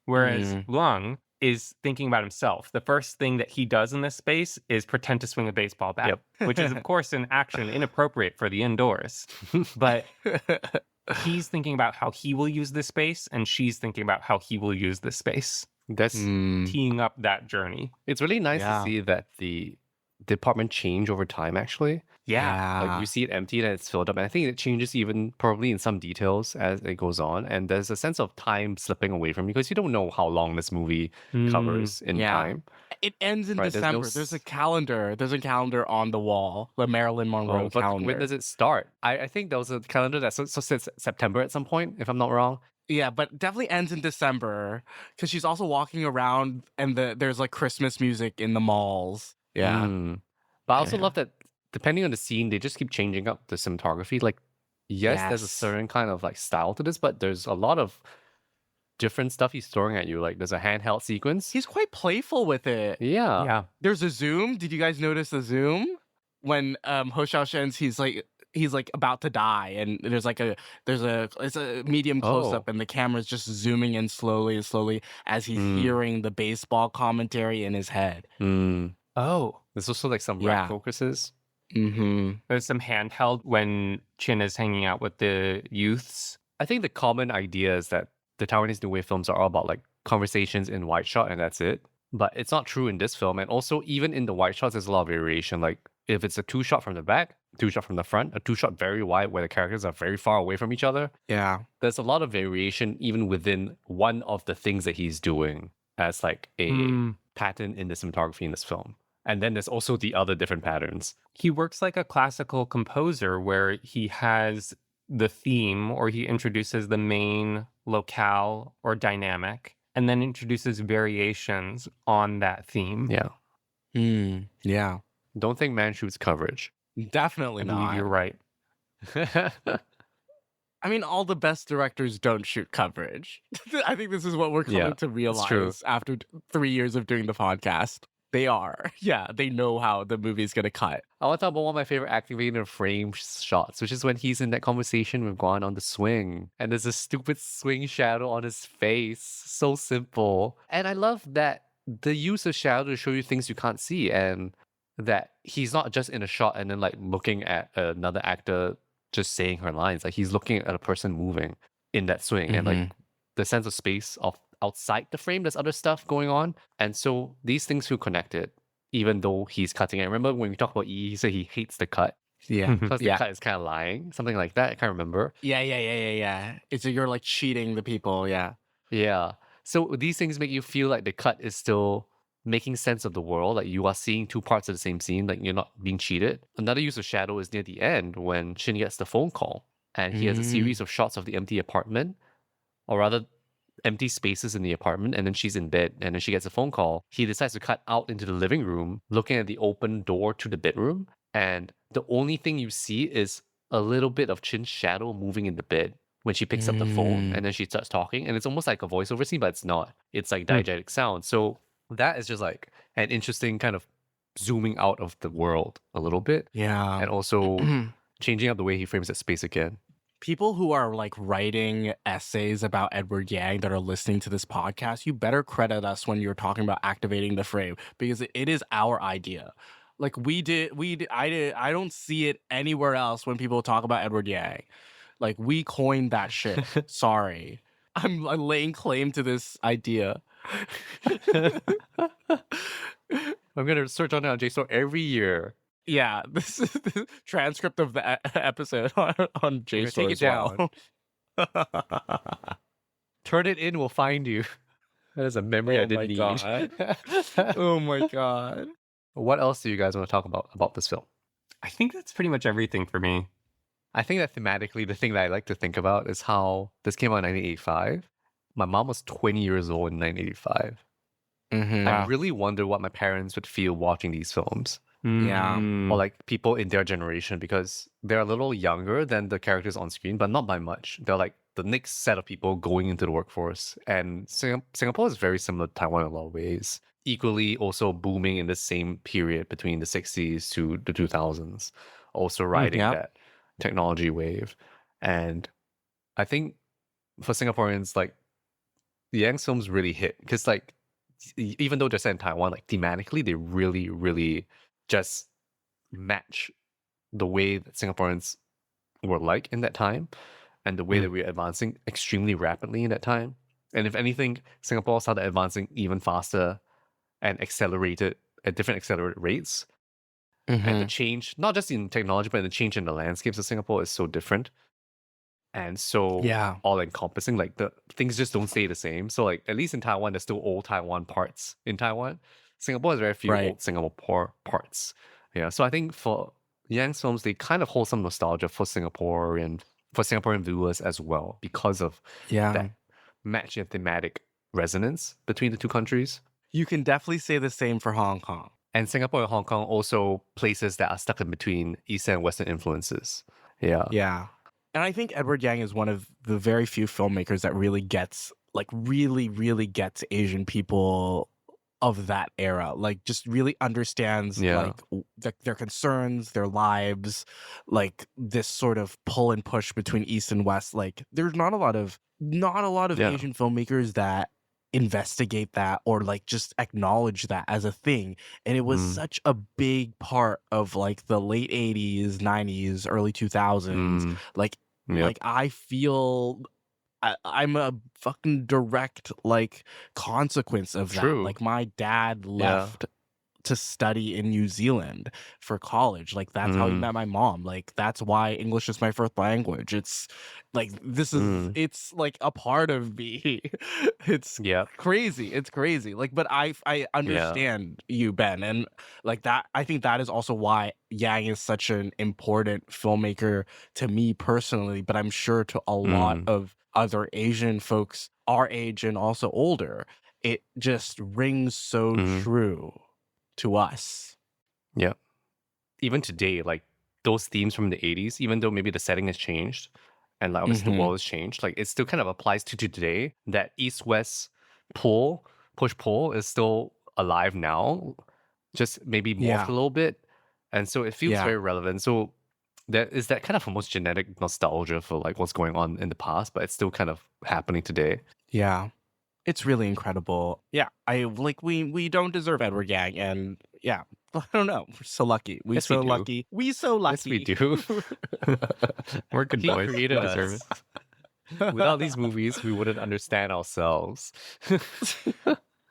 Whereas Lung is thinking about himself. The first thing that he does in this space is pretend to swing a baseball bat, which is, of course, an action inappropriate for the indoors. But he's thinking about how he will use this space, and she's thinking about how he will use this space. That's Teeing up that journey. It's really nice to see that the department change over time, actually. Like you see it empty and it's filled up. And I think it changes even probably in some details as it goes on. And there's a sense of time slipping away from you because you don't know how long this movie covers in time. It ends in Right, there's December. no There's a calendar. There's a calendar on the wall, the Marilyn Monroe But calendar. when does it start? I think there was a calendar that says September at some point, if I'm not wrong. Yeah, but definitely ends in December because she's also walking around and there's like Christmas music in the malls. Yeah. But I also love that depending on the scene, they just keep changing up the cinematography. Like, yes, there's a Yes. certain kind of like style to this, but there's a lot of different stuff he's throwing at you. Like, there's a handheld sequence. He's quite playful with it. Yeah. There's a zoom. Did you guys notice the zoom? When Hou Hsiao-hsien's he's like about to die, and it's a medium close up, and the camera's just zooming in slowly as he's hearing the baseball commentary in his head. Oh. There's also like some rack focuses. There's some handheld when Chin is hanging out with the youths. I think the common idea is that the Taiwanese New Wave films are all about like conversations in wide shot and that's it. But it's not true in this film. And also, even in the wide shots, there's a lot of variation. Like, if it's a 2-shot from the back, 2-shot from the front, a 2-shot very wide where the characters are very far away from each other. Yeah. There's a lot of variation even within one of the things that he's doing as like a pattern in the cinematography in this film. And then there's also the other different patterns. He works like a classical composer where he has the theme or he introduces the main locale or dynamic and then introduces variations on that theme. Yeah. Yeah. Don't think man shoots coverage. Definitely I believe not. you're right. I mean, all the best directors don't shoot coverage. I think this is what we're coming to realize after 3 years of doing the podcast. They are. Yeah, they know how the movie's going to cut. I want to talk about one of my favorite activated frame shots, which is when he's in that conversation with Guan on the swing. And there's a stupid swing shadow on his face. So simple. And I love that the use of shadow to show you things you can't see. And that he's not just in a shot and then like looking at another actor just saying her lines. Like he's looking at a person moving in that swing. And like the sense of space of outside the frame, there's other stuff going on. And so these things feel connected, even though he's cutting it. Remember when we talked about E, he said he hates the cut. Yeah. Because the cut is kind of lying. Something like that. I can't remember. Yeah. It's you're like cheating the people. Yeah. Yeah. So these things make you feel like the cut is still making sense of the world. Like you are seeing two parts of the same scene. Like you're not being cheated. Another use of shadow is near the end when Shin gets the phone call. And he has a series of shots of the empty apartment. Or rather, empty spaces in the apartment, and then she's in bed, and then she gets a phone call. He decides to cut out into the living room, looking at the open door to the bedroom, and the only thing you see is a little bit of Chin's shadow moving in the bed when she picks up the phone, and then she starts talking, and it's almost like a voiceover scene, but it's not. It's like diegetic sound. So that is just like an interesting kind of zooming out of the world a little bit. Yeah. And also changing up the way he frames that space again. People who are like writing essays about Edward Yang that are listening to this podcast, you better credit us when you're talking about activating the frame because it is our idea. Like I don't see it anywhere else when people talk about Edward Yang. Like we coined that shit. Sorry. I'm laying claim to this idea. I'm gonna search on it on JSTOR every year. Yeah, this is the transcript of the episode on We're JSTOR gonna take it as well. down. Turn it in, we'll find you. That is a memory I Oh my didn't need. Oh my god. What else do you guys want to talk about this film? I think that's pretty much everything for me. I think that thematically, the thing that I like to think about is how this came out in 1985. My mom was 20 years old in 1985. Mm-hmm. I really wonder what my parents would feel watching these films. Yeah. Mm. Or like people in their generation, because they're a little younger than the characters on screen, but not by much. They're like the next set of people going into the workforce. And Singapore is very similar to Taiwan in a lot of ways. Equally also booming in the same period between the 60s to the 2000s, also riding yep. that technology wave. And I think for Singaporeans, like the Yang films really hit because like even though they're set in Taiwan, like thematically they really, really just match the way that Singaporeans were like in that time and the way that we were advancing extremely rapidly in that time. And if anything, Singapore started advancing even faster and accelerated at different accelerated rates. And the change, not just in technology, but the change in the landscapes of Singapore is so different and so Yeah. all encompassing. Like the things just don't stay the same. So like at least in Taiwan, there's still old Taiwan parts in Taiwan. Singapore has very few Right. old Singapore parts. Yeah. So I think for Yang's films, they kind of hold some nostalgia for Singaporean viewers as well because of Yeah. that match and thematic resonance between the two countries. You can definitely say the same for Hong Kong. And Singapore and Hong Kong also places that are stuck in between Eastern and Western influences. Yeah. Yeah. And I think Edward Yang is one of the very few filmmakers that really gets Asian people of that era, like just really understands Yeah. like their concerns, their lives, like this sort of pull and push between East and West. Like there's not a lot of Yeah. Asian filmmakers that investigate that or like just acknowledge that as a thing. And it was such a big part of like the late 80s, 90s, early 2000s. Like Yep. like I feel I'm a fucking direct like consequence of that. True. Like my dad left to study in New Zealand for college. Like that's how he met my mom. Like that's why English is my first language. It's like this is it's like a part of me. It's Yep. crazy. It's crazy. Like but I understand you, Ben, and like that I think that is also why Yang is such an important filmmaker to me personally, but I'm sure to a lot of other Asian folks our age and also older. It just rings so true to us. Yeah. Even today, like those themes from the 80s, even though maybe the setting has changed and like obviously the world has changed, like it still kind of applies to today. That East-West push-pull is still alive now, just maybe morphed a little bit. And so it feels very relevant. So there is that kind of almost genetic nostalgia for like what's going on in the past, but it's still kind of happening today. Yeah. It's really incredible. Yeah, I like we don't deserve Edward Yang, and yeah, I don't know. We're so lucky. We Yes, we so do. lucky. We so lucky. Yes, we do. We're good He boys. created We deserve us. it. Without these movies, we wouldn't understand ourselves.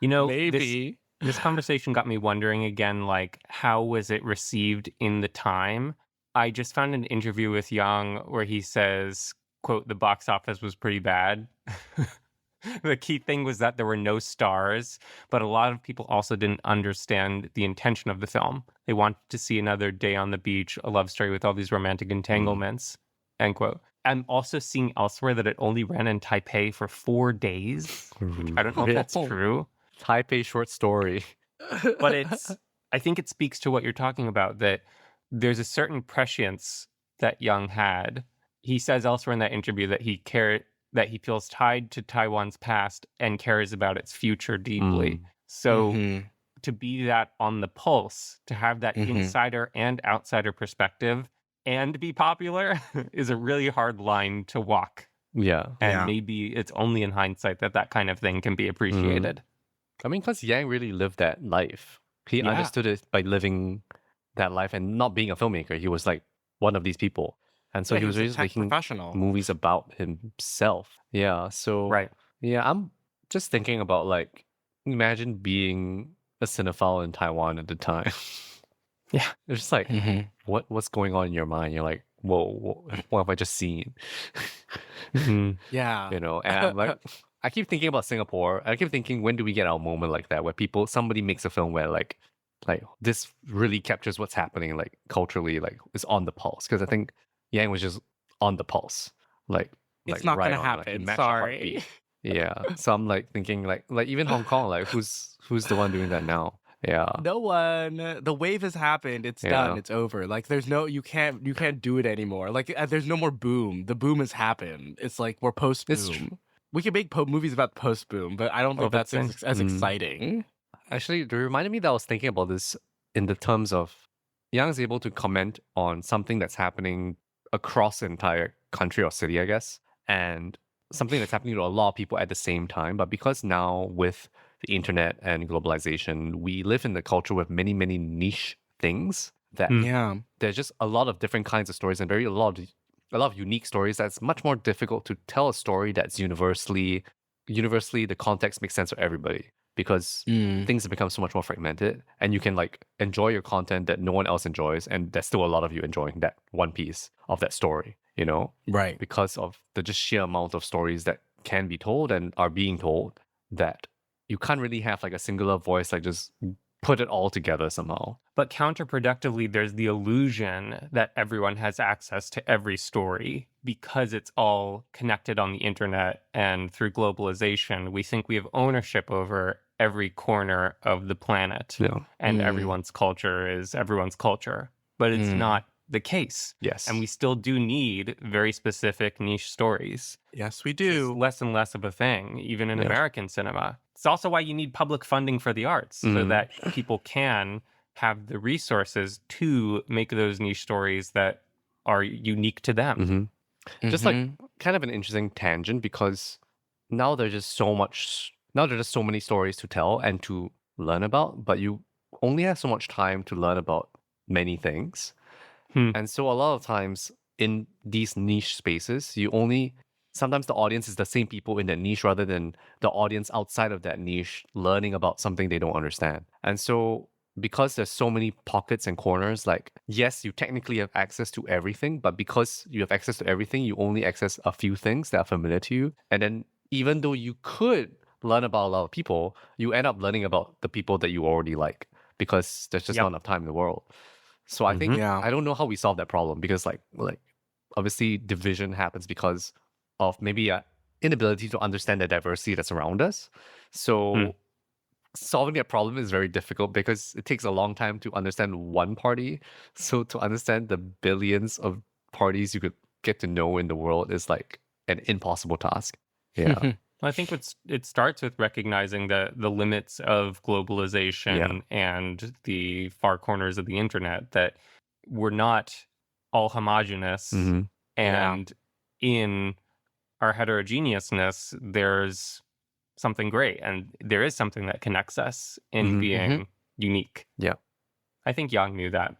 You know, Maybe. this conversation got me wondering again, like, how was it received in the time? I just found an interview with Young where he says, quote, the box office was pretty bad. The key thing was that there were no stars, but a lot of people also didn't understand the intention of the film. They wanted to see another day on the beach, a love story with all these romantic entanglements, end quote. I'm also seeing elsewhere that it only ran in Taipei for 4 days. I don't know if that's true. Taipei short story. But I think it speaks to what you're talking about, that there's a certain prescience that Young had. He says elsewhere in that interview that he feels tied to Taiwan's past and cares about its future deeply. So to be that on the pulse, to have that insider and outsider perspective, and be popular is a really hard line to walk. Yeah. And Yeah. maybe it's only in hindsight that kind of thing can be appreciated. I mean, because Yang really lived that life. He Yeah. understood it by living that life and not being a filmmaker. He was like one of these people. And so Yeah, he was a really just tech making professional. movies about himself. Yeah. So, Right. yeah, I'm just thinking about like, imagine being a cinephile in Taiwan at the time. Yeah. It's just like, Mhm. what's going on in your mind? You're like, whoa, what have I just seen? Mhm. Yeah. You know, and I'm like, I keep thinking about Singapore. I keep thinking, when do we get our moment like that, where somebody makes a film where like this really captures what's happening, like culturally, like is on the pulse. Because I think Yang was just on the pulse, like It's not right gonna on, like he happen. matched the Sorry. heartbeat. Yeah, so I'm like thinking, like even Hong Kong, like who's the one doing that now? Yeah, No one. The wave has happened. It's done. Yeah. It's over. Like there's no you can't do it anymore. Like there's no more boom. The boom has happened. It's like we're post It's boom. We can make movies about post boom, but I don't think but that's then- as exciting. Actually, it reminded me that I was thinking about this in the terms of Young's able to comment on something that's happening across the entire country or city, I guess, and something that's happening to a lot of people at the same time. But because now with the internet and globalization, we live in the culture with many, many niche things that Mm. Yeah. there's just a lot of different kinds of stories and a lot of unique stories that's much more difficult to tell a story that's universally the context makes sense for everybody, because Mm. things have become so much more fragmented, and you can like enjoy your content that no one else enjoys, and there's still a lot of you enjoying that one piece of that story, you know, Right. because of the just sheer amount of stories that can be told and are being told, that you can't really have like a singular voice, like just put it all together somehow. But counterproductively, there's the illusion that everyone has access to every story because it's all connected on the internet and through globalization. We think we have ownership over every corner of the planet, Yeah. and Mm. everyone's culture is everyone's culture. But it's Mm. not the case. Yes. And we still do need very specific niche stories. Yes, we It's do. less and less of a thing, even in Yeah. American cinema. It's also why you need public funding for the arts, so Mhm. that people can have the resources to make those niche stories that are unique to them. Mm-hmm. Just like Mhm. kind of an interesting tangent, because now there's just so many stories to tell and to learn about, but you only have so much time to learn about many things. Hmm. And so a lot of times in these niche spaces, sometimes the audience is the same people in that niche rather than the audience outside of that niche learning about something they don't understand. And so because there's so many pockets and corners, like, yes, you technically have access to everything, but because you have access to everything, you only access a few things that are familiar to you. And then even though you could learn about a lot of people, you end up learning about the people that you already like, because there's just Yep. not enough time in the world. So I think, Yeah. I don't know how we solve that problem, because like obviously division happens because of maybe a inability to understand the diversity that's around us. So solving that problem is very difficult, because it takes a long time to understand one party. So to understand the billions of parties you could get to know in the world is like an impossible task. Yeah. I think it starts with recognizing the limits of globalization and the far corners of the internet, that we're not all homogenous, hmm and in our heterogeneousness, there's something great, and there is something that connects us in Mhm, being unique. Yeah. I think Yang knew that.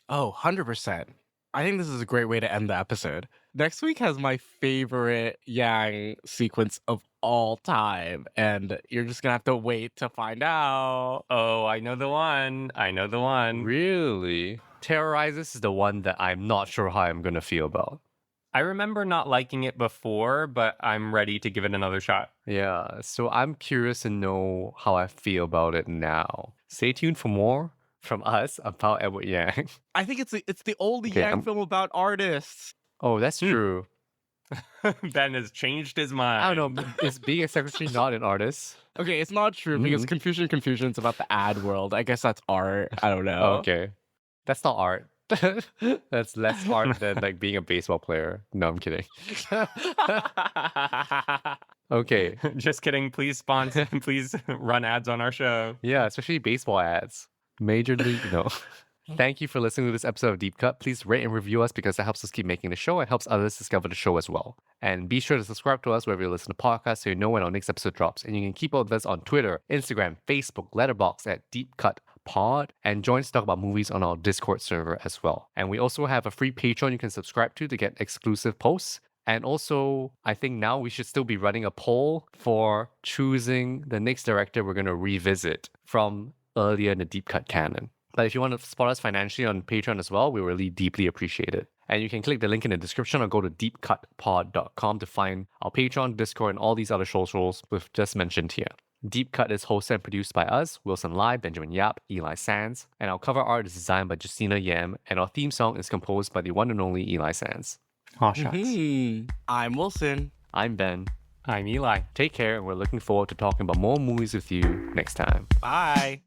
Oh, 100%. I think this is a great way to end the episode. Next week has my favorite Yang sequence of all time, and you're just gonna have to wait to find out. Oh, I know the one. I know the one. Really? Terrorizes is the one that I'm not sure how I'm going to feel about. I remember not liking it before, but I'm ready to give it another shot. Yeah, so I'm curious to know how I feel about it now. Stay tuned for more from us about Edward Yang. I think it's the only Okay, Yang film about artists. Oh, that's true. Ben has changed his mind. I don't know. Is being a secretary not an artist? Okay, it's not true because Mhm. Confusion's about the ad world. I guess that's art. I don't know. Oh, okay. That's not art. That's less art than like being a baseball player. No, I'm kidding. Okay. Just kidding. Please sponsor. Please run ads on our show. Yeah, especially baseball ads. Major league. No. Thank you for listening to this episode of Deep Cut. Please rate and review us because that helps us keep making the show and helps others discover the show as well. And be sure to subscribe to us wherever you listen to podcasts so you know when our next episode drops. And you can keep up with us on Twitter, Instagram, Facebook, Letterboxd at Deep Cut Pod, and join us to talk about movies on our Discord server as well. And we also have a free Patreon you can subscribe to get exclusive posts. And also, I think now we should still be running a poll for choosing the next director we're going to revisit from earlier in the Deep Cut canon. But if you want to support us financially on Patreon as well, we really deeply appreciate it. And you can click the link in the description or go to deepcutpod.com to find our Patreon, Discord, and all these other socials we've just mentioned here. Deep Cut is hosted and produced by us, Wilson Lai, Benjamin Yap, Eli Sands, and our cover art is designed by Justina Yam, and our theme song is composed by the one and only Eli Sands. Aw, shucks. I'm Wilson. I'm Ben. I'm Eli. Take care, and we're looking forward to talking about more movies with you next time. Bye.